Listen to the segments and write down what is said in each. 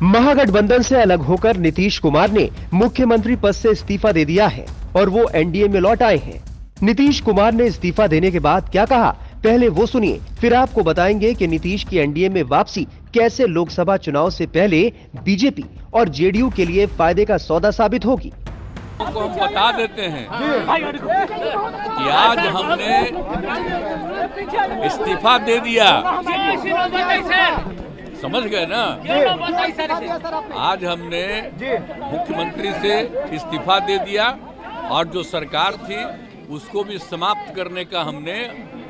महागठबंधन से अलग होकर नीतीश कुमार ने मुख्यमंत्री पद से इस्तीफा दे दिया है और वो एनडीए में लौट आए हैं। नीतीश कुमार ने इस्तीफा देने के बाद क्या कहा, पहले वो सुनिए, फिर आपको बताएंगे कि नीतीश की एनडीए में वापसी कैसे लोकसभा चुनाव से पहले बीजेपी और जेडीयू के लिए फायदे का सौदा साबित होगी। आपको हम बता देते हैं कि आज हमने इस्तीफा दे दिया, समझ गए ना। आज हमने मुख्यमंत्री से इस्तीफा दे दिया और जो सरकार थी उसको भी समाप्त करने का हमने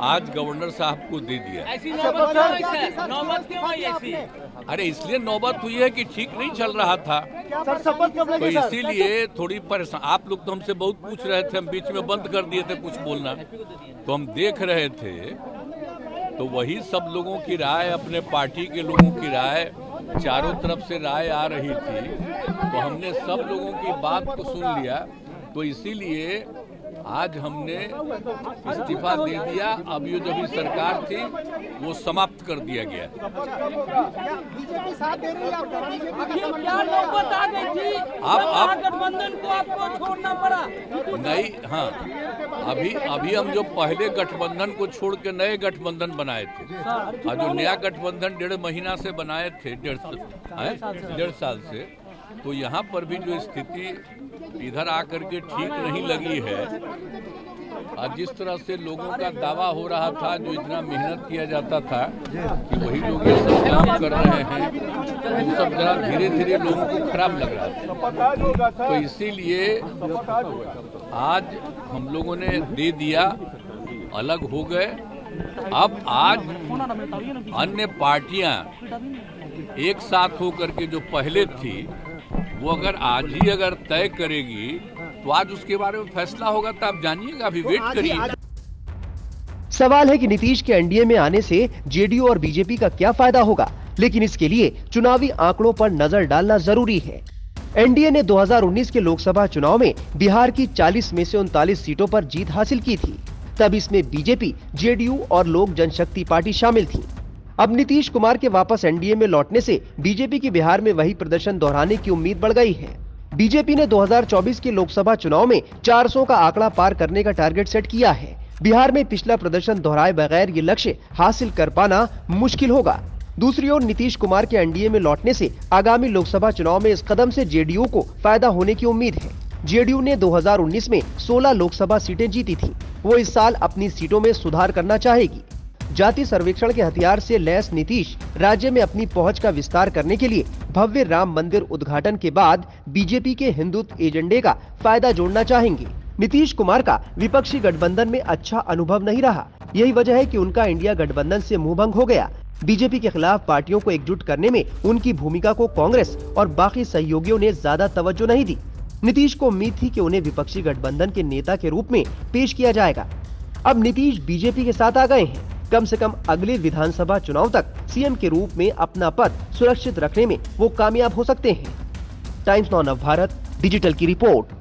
आज गवर्नर साहब को दे दिया। अरे इसलिए नौबत हुई है कि ठीक नहीं चल रहा था, तो इसीलिए थोड़ी परेशान। आप लोग तो हमसे बहुत पूछ रहे थे, हम बीच में बंद कर दिए थे कुछ बोलना, तो हम देख रहे थे तो वही सब लोगों की राय, अपने पार्टी के लोगों की राय, चारों तरफ से राय आ रही थी, तो हमने सब लोगों की बात को सुन लिया, तो इसीलिए आज हमने इस्तीफा दे दिया। अब ये जो भी सरकार थी वो समाप्त कर दिया गया। आप गठबंधन को आपको छोड़ना पड़ा नहीं। हाँ, अभी हम जो पहले गठबंधन को छोड़ के नए गठबंधन बनाए थे, और जो नया गठबंधन 1.5 महीना से बनाए थे, 1.5 साल से, तो यहाँ पर भी जो स्थिति इधर आकर के ठीक नहीं लगी है। और जिस तरह से लोगों का दावा हो रहा था, जो इतना मेहनत किया जाता था कि वही लोग ये सब काम कर रहे हैं, तो सब जरा धीरे धीरे लोगों को खराब लग रहा था। तो इसीलिए आज हम लोगों ने दे दिया, अलग हो गए। अब आज अन्य पार्टियां एक साथ होकर के जो पहले थी वो अगर आज ही अगर तय करेगी तो आज उसके बारे में फैसला होगा, तो आप जानिएगा, अभी वेट करिए। सवाल है कि नीतीश के एनडीए में आने से जेडीयू और बीजेपी का क्या फायदा होगा, लेकिन इसके लिए चुनावी आंकड़ों पर नजर डालना जरूरी है। एनडीए ने 2019 के लोकसभा चुनाव में बिहार की 40 में से 39 सीटों पर जीत हासिल की थी। तब इसमें बीजेपी, जेडीयू और लोक जनशक्ति पार्टी शामिल थी। अब नीतीश कुमार के वापस एनडीए में लौटने से बीजेपी की बिहार में वही प्रदर्शन दोहराने की उम्मीद बढ़ गई है। बीजेपी ने 2024 के लोकसभा चुनाव में 400 का आंकड़ा पार करने का टारगेट सेट किया है। बिहार में पिछला प्रदर्शन दोहराए बगैर ये लक्ष्य हासिल कर पाना मुश्किल होगा। दूसरी ओर नीतीश कुमार के एनडीए में लौटने से आगामी लोकसभा चुनाव में इस कदम से जेडीयू को फायदा होने की उम्मीद है। जेडीयू ने 2019 में 16 लोकसभा सीटें जीती थी। वो इस साल अपनी सीटों में सुधार करना चाहेगी। जाति सर्वेक्षण के हथियार से लैस नीतीश राज्य में अपनी पहुंच का विस्तार करने के लिए भव्य राम मंदिर उद्घाटन के बाद बीजेपी के हिंदुत्व एजेंडे का फायदा जोड़ना चाहेंगे। नीतीश कुमार का विपक्षी गठबंधन में अच्छा अनुभव नहीं रहा। यही वजह है कि उनका इंडिया गठबंधन से मुंहभंग हो गया। बीजेपी के खिलाफ पार्टियों को एकजुट करने में उनकी भूमिका को कांग्रेस और बाकी सहयोगियों ने ज्यादा तवज्जो नहीं दी। नीतीश को उम्मीद थी कि उन्हें विपक्षी गठबंधन के नेता के रूप में पेश किया जाएगा। अब नीतीश बीजेपी के साथ आ गए हैं। कम से कम अगले विधानसभा चुनाव तक सीएम के रूप में अपना पद सुरक्षित रखने में वो कामयाब हो सकते हैं। टाइम्स नाउ नव भारत डिजिटल की रिपोर्ट।